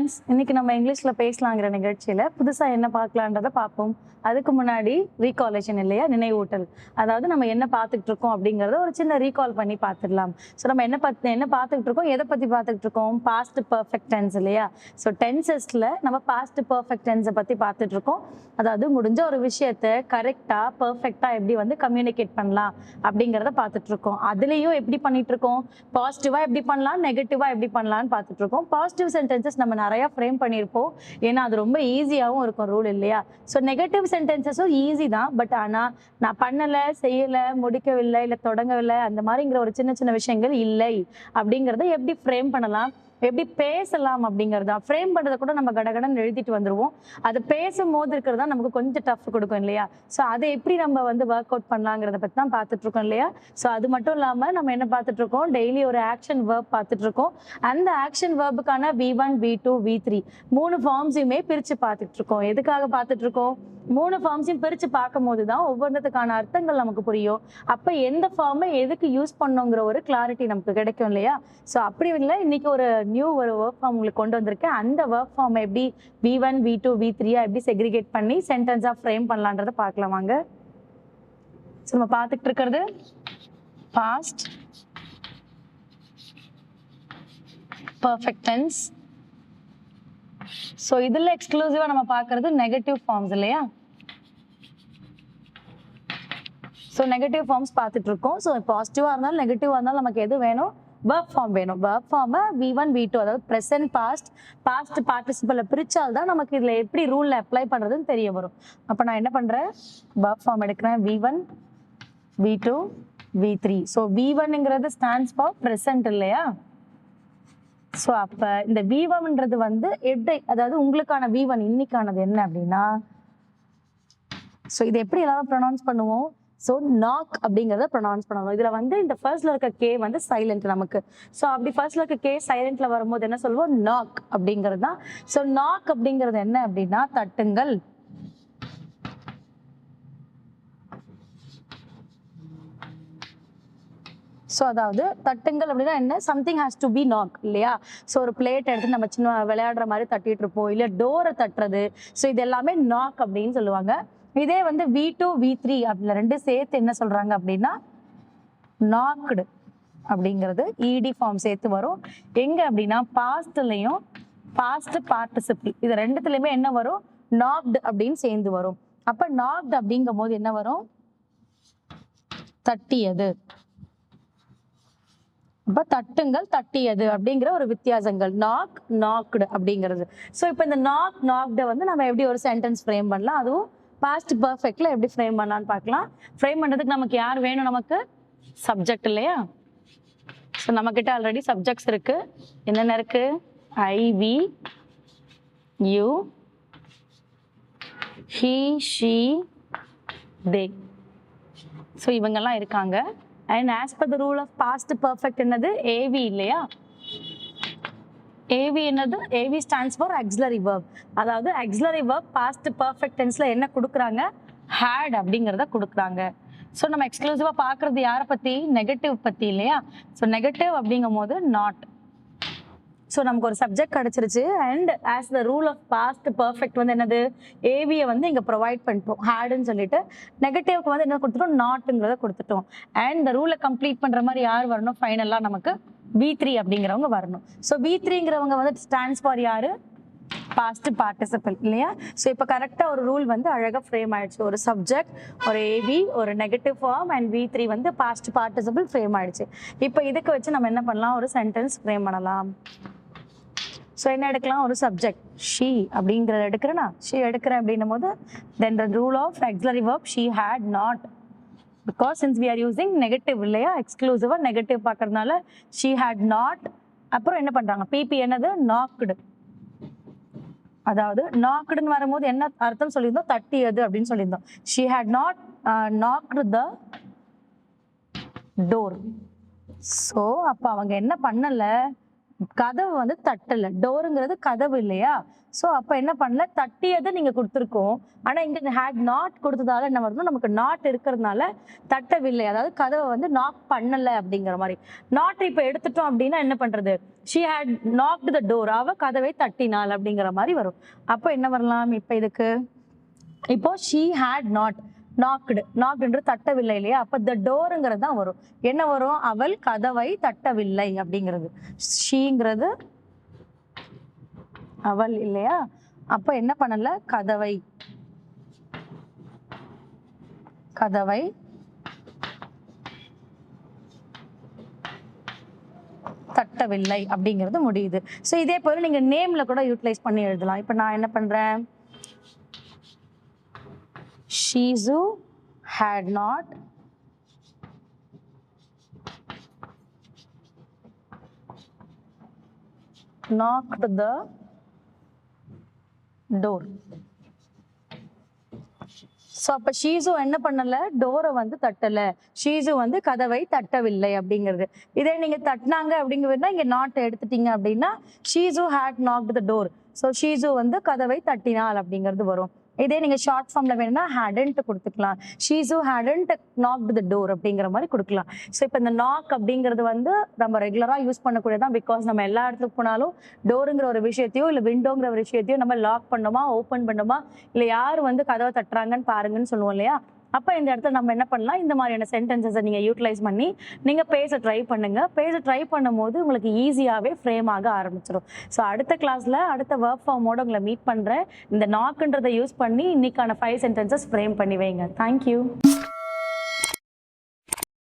Friends, இன்னைக்கு நம்ம இங்கிலீஷ்ல பேசலாங்கிற நிகழ்ச்சியில புதுசா என்ன பார்க்கலான்றத பார்ப்போம். அதுக்கு முன்னாடி ரீகாலேஷன் இல்லையா, நினைவூட்டல். அதாவது நம்ம என்ன பார்த்துக்கிட்டு இருக்கோம் அப்படிங்கறத ஒரு சின்ன ரீகால் பண்ணி பார்த்துடலாம். ஸோ நம்ம என்ன பார்த்துக்கிட்டு இருக்கோம், எதை பத்தி பார்த்துக்கிட்டு இருக்கோம்? பாஸ்ட் பர்ஃபெக்ட் டென்ஸ் இல்லையா? ஸோ டென்சஸ்ல நம்ம பாஸ்ட் பர்ஃபெக்ட் டென்ஸை பத்தி பார்த்துட்டு இருக்கோம். அதாவது முடிஞ்ச ஒரு விஷயத்த கரெக்டா பர்ஃபெக்டா எப்படி வந்து கம்யூனிகேட் பண்ணலாம் அப்படிங்கிறத பார்த்துட்டு இருக்கோம். அதுலேயும் எப்படி பண்ணிட்டு இருக்கோம்? பாசிட்டிவா எப்படி பண்ணலாம், நெகட்டிவா எப்படி பண்ணலாம்னு பார்த்துட்டு இருக்கோம். பாசிட்டிவ் சென்டென்சஸ் நம்ம நிறைய ஃப்ரேம் பண்ணியிருப்போம், ஏன்னா அது ரொம்ப ஈஸியாகவும் இருக்கும் ரூல் இல்லையா? ஸோ நெகட்டிவ் சென்டென்சஸும் ஈஸி தான், பட் ஆனால் நான் பண்ணலை, செய்யலை, முடிக்கவில்லை, இல்லை தொடங்கவில்லை, அந்த மாதிரிங்கிற ஒரு சின்ன சின்ன விஷயங்கள் இல்லை அப்படிங்கிறத எப்படி ஃப்ரேம் பண்ணலாம், எப்படி பேசலாம் அப்படிங்கிறதா. ஃப்ரேம் பண்ணுறதை கூட நம்ம கடகடன்னு எழுதிட்டு வந்துடுவோம். அது பேசும்போது இருக்கிறதா நமக்கு கொஞ்சம் டஃப் கொடுக்கும் இல்லையா? ஸோ அதை எப்படி நம்ம வந்து ஒர்க் அவுட் பண்ணலாங்கிறத பற்றி தான் பார்த்துட்டு இருக்கோம் இல்லையா? ஸோ அது மட்டும் இல்லாமல் நம்ம என்ன பார்த்துட்டு இருக்கோம், டெய்லி ஒரு ஆக்ஷன் வேர்ப் பார்த்துட்டு இருக்கோம். அந்த ஆக்ஷன் வேர்புக்கான V1, V2, V3 3 ஃபார்ம்ஸையுமே பிரித்து பார்த்துட்டு இருக்கோம். எதுக்காக பார்த்துட்டு இருக்கோம்? 3 ஃபார்ம்ஸையும் பிரித்து பார்க்கும் போது தான் ஒவ்வொன்றதுக்கான அர்த்தங்கள் நமக்கு புரியும். அப்போ எந்த ஃபார்மை எதுக்கு யூஸ் பண்ணோங்கிற ஒரு கிளாரிட்டி நமக்கு கிடைக்கும் இல்லையா? ஸோ அப்படி இல்லை, இன்னைக்கு ஒரு நியூ ஒரு ஒர்க் ஃபார்ம் உங்களுக்கு கொண்டு வந்திருக்கேன். அந்த ஒர்க் ஃபார்மை எப்படி V1, V2, V3 எப்படி செக்ரிகேட் பண்ணி சென்டென்ஸாக ஃப்ரேம் பண்ணலான்றதை பார்க்கலாம் வாங்க. ஸோ நம்ம பார்த்துட்டு இருக்கிறது பாஸ்ட் பர்ஃபெக்ட் டென்ஸ். ஸோ இதில் எக்ஸ்க்ளூசிவாக நம்ம பார்க்கறது நெகட்டிவ் ஃபார்ம்ஸ் இல்லையா? ஸோ நெகட்டிவ் ஃபார்ம்ஸ் பார்த்துட்டு இருக்கோம். ஸோ பாசிட்டிவாக இருந்தாலும் நெகட்டிவாக இருந்தாலும் நமக்கு எது வேணும்? verb ஃபார்ம் வேணும். verb ஃபார்மை V1, V2 அதாவது ப்ரெசன்ட், பாஸ்ட் பார்ட்டிசிபிளை பிரிச்சால் தான் நமக்கு இதில் எப்படி ரூலில் அப்ளை பண்ணுறதுன்னு தெரிய வரும். அப்போ நான் என்ன பண்ணுறேன், verb ஃபார்ம் எடுக்கிறேன். V1, V2, V3. ஸோ V1ங்கிறது ஸ்டாண்ட்ஸ் ஃபார் ப்ரெசன்ட் இல்லையா? ஸோ அப்போ இந்த V1ன்றது வந்து எப்படி, அதாவது உங்களுக்கான V1 இன்னைக்கானது என்ன அப்படின்னா, ஸோ இது எப்படி எல்லாரும் ப்ரொனவுன்ஸ் பண்ணுவோம்? ஸோ நாக் அப்படிங்கிறத ப்ரொனவுன்ஸ் பண்ணுவோம். இதில் வந்து இந்த ஃபர்ஸ்ட்ல இருக்க கே வந்து சைலண்ட் நமக்கு. ஸோ அப்படி ஃபர்ஸ்ட்ல இருக்க கே சைலண்ட்ல வரும்போது என்ன சொல்லுவோம்? நாக் அப்படிங்கிறது தான். ஸோ நாக் அப்படிங்கிறது என்ன அப்படின்னா தட்டுங்கள். ஸோ அதாவது தட்டுங்கள் அப்படின்னா என்ன? Something has to be knock இல்லையா? ஸோ ஒரு பிளேட் எடுத்து நம்ம சின்ன விளையாடுற மாதிரி தட்டிட்டு இருப்போம், இல்லை டோரை தட்டுறது. ஸோ இது எல்லாமே நாக் அப்படின்னு சொல்லுவாங்க. இதே வந்து V2, V3 அப்படில ரெண்டு சேர்த்து என்ன சொல்றாங்க அப்படின்னா நாக்டு அப்படிங்கிறது ED ஃபார்ம் சேர்த்து வரும். எங்க அப்படின்னா பாஸ்ட்லையும் பாஸ்ட் பார்ட்டிசிபிள் இது ரெண்டுத்துலையுமே என்ன வரும்? நாக்டு அப்படின்னு சேர்ந்து வரும். அப்ப நாக்டு அப்படிங்கும் போது என்ன வரும்? தட்டியது. அப்ப தட்டுங்கள், தட்டியது அப்படிங்கிற ஒரு வித்தியாசங்கள். நாக், நாக்டு அப்படிங்கிறது. ஸோ இப்போ இந்த நாக், நாக்டை வந்து நம்ம எப்படி ஒரு சென்டென்ஸ் ஃப்ரேம் பண்ணலாம், அதுவும் பாஸ்ட் பர்ஃபெக்ட்ல எப்படி ஃப்ரேம் பண்ணலான்னு பார்க்கலாம். ஃப்ரேம் பண்ணுறதுக்கு நமக்கு யார் வேணும்? நமக்கு சப்ஜெக்ட் இல்லையா? ஸோ நம்மக்கிட்ட ஆல்ரெடி சப்ஜெக்ட்ஸ் இருக்கு. என்னென்ன இருக்கு? I, we, you, he, she, they. So இவங்கெல்லாம் இருக்காங்க. And as per the rule of past perfect என்னது? AV இல்லையா? AV என்னது? AV stands for auxiliary verb. அதாவது ஆக்ஸிலரி வெர்ப் பாஸ்ட் பர்ஃபெக்ட் டென்ஸ்ல என்ன கொடுக்குறாங்க? ஹேட் அப்படிங்கிறத கொடுக்குறாங்க. ஸோ நம்ம எக்ஸ்க்ளூசிவாக பார்க்குறது யாரை பற்றி? நெகட்டிவ் பற்றி இல்லையா? ஸோ நெகட்டிவ் அப்படிங்கும் போது நாட். ஸோ நமக்கு ஒரு சப்ஜெக்ட் கிடைச்சிருச்சு. And as the rule of past perfect வந்து என்னது? ஏவியை வந்து இங்கே ப்ரொவைட் பண்ணிட்டோம் ஹேடுன்னு சொல்லிட்டு. நெகட்டிவ்க்கு வந்து என்ன கொடுத்துட்டோம்? நாட்டுங்கிறத கொடுத்துட்டோம். அண்ட் இந்த ரூலை கம்ப்ளீட் பண்ணுற மாதிரி யார் வரணும்? ஃபைனலாக நமக்கு V3 அப்படிங்கிறவங்க வரணும். ஸோ V3ங்கிறவங்க வந்து ஸ்டாண்ட்ஸ் ஃபார் யாரு? பாஸ்ட் பார்ட்டிசிபிள் இல்லையா? ஸோ இப்போ கரெக்டாக ஒரு ரூல் வந்து அழகாக ஃப்ரேம் ஆயிடுச்சு. ஒரு சப்ஜெக்ட், ஒரு ஏவி, ஒரு நெகட்டிவ் ஃபார்ம் அண்ட் V3 வந்து பாஸ்ட் பார்ட்டிசிபிள் ஃப்ரேம் ஆயிடுச்சு. இப்போ இதுக்கு வச்சு நம்ம என்ன பண்ணலாம்? ஒரு சென்டென்ஸ் ஃப்ரேம் பண்ணலாம். ஸோ என்ன எடுக்கலாம்? ஒரு சப்ஜெக்ட் ஷீ அப்படிங்கிறத எடுக்கிறேன்னா, ஷீ எடுக்கிறேன் அப்படின்னும் போது then the rule of auxiliary verb she had not, because since we are using negative இல்லையா? எக்ஸ்க்ளூசிவாக நெகட்டிவ் பார்க்கறதுனால ஷீ ஹேட் நாட். அப்புறம் என்ன பண்ணுறாங்க? பிபி என்னது? நாக்டு. அதாவது நாக்டுன்னு வரும்போது என்ன அர்த்தம் சொல்லியிருந்தோம்? தட்டியது அப்படின்னு சொல்லியிருந்தோம். She had not knocked the door. So அப்போ அவங்க என்ன பண்ணலை? கதவு வந்து தட்டல. டோருங்கிறது கதவு இல்லையா? ஸோ அப்ப என்ன பண்ணல, தட்டியதை நீங்க கொடுத்துருக்கோம். ஆனா இங்க ஹேட் நாட் கொடுத்ததால என்ன வருதுன்னா, நமக்கு நாட் இருக்கிறதுனால தட்டவில்லை, அதாவது கதவை வந்து நாக் பண்ணல அப்படிங்கிற மாதிரி. நாட் இப்ப எடுத்துட்டோம் அப்படின்னா என்ன பண்றது, she had knocked the door, அவ கதவை தட்டினாள் அப்படிங்கிற மாதிரி வரும். அப்போ என்ன வரலாம் இப்ப இதுக்கு, இப்போ ஷி ஹேட் நாட் நாக்டுன்றது தட்டவில்லை இல்லையா? அப்ப த டோருங்கிறது தான் வரும். என்ன வரும், அவள் கதவை தட்டவில்லை அப்படிங்கிறது. ஷீங்கிறது அவள் இல்லையா? அப்ப என்ன பண்ணல, கதவை தட்டவில்லை அப்படிங்கிறது முடியுது. ஸோ இதே போல நீங்க நேம்ல கூட யூட்டிலைஸ் பண்ணி எழுதலாம். இப்ப நான் என்ன பண்றேன், ஷீசு had not knocked the door. So அப்போ ஷீசு என்ன பண்ணல, டோரை வந்து தட்டல, ஷீசு வந்து கதவை தட்டவில்லை அப்படிங்கிறது. இதே நீங்க தட்டினாங்க அப்படிங்கிறதுனா இங்க நாட் எடுத்துட்டீங்க அப்படின்னா she's had knocked the door, so she's வந்து கதவை தட்டினாள் அப்படிங்கிறது வரும். இதே நீங்க ஷார்ட் ஃபார்ம்ல வேணும்னா ஹேடன்ட் கொடுத்துக்கலாம், ஷீசு ஹேடன்ட் நாக்டு த டோர் அப்படிங்கிற மாதிரி கொடுக்கலாம். ஸோ இப்போ இந்த நாக் அப்படிங்கிறது வந்து நம்ம ரெகுலரா யூஸ் பண்ணக்கூடியதான். பிகாஸ் நம்ம எல்லா இடத்துக்கு போனாலும் டோருங்கிற ஒரு விஷயத்தையோ இல்லை விண்டோங்கிற ஒரு விஷயத்தையோ நம்ம லாக் பண்ணோமா ஓப்பன் பண்ணோமா இல்லை யார் வந்து கதவை தட்டுறாங்கன்னு பாருங்கன்னு சொல்லுவோம் இல்லையா? அப்போ இந்த இடத்துல நம்ம என்ன பண்ணலாம், இந்த மாதிரியான சென்டென்சஸை நீங்கள் யூட்டிலைஸ் பண்ணி நீங்கள் பேச ட்ரை பண்ணுங்க. பேச ட்ரை பண்ணும்போது உங்களுக்கு ஈஸியாகவே ஃப்ரேம் ஆக ஆரம்பிச்சிடும். ஸோ அடுத்த கிளாஸில் அடுத்த ஒர்க் ஃபார்மோட உங்களை மீட் பண்ணுறேன். இந்த நாக்குன்றதை யூஸ் பண்ணி இன்னைக்கான 5 சென்டென்சஸ் ஃப்ரேம் பண்ணி வைங்க. தேங்க்யூ.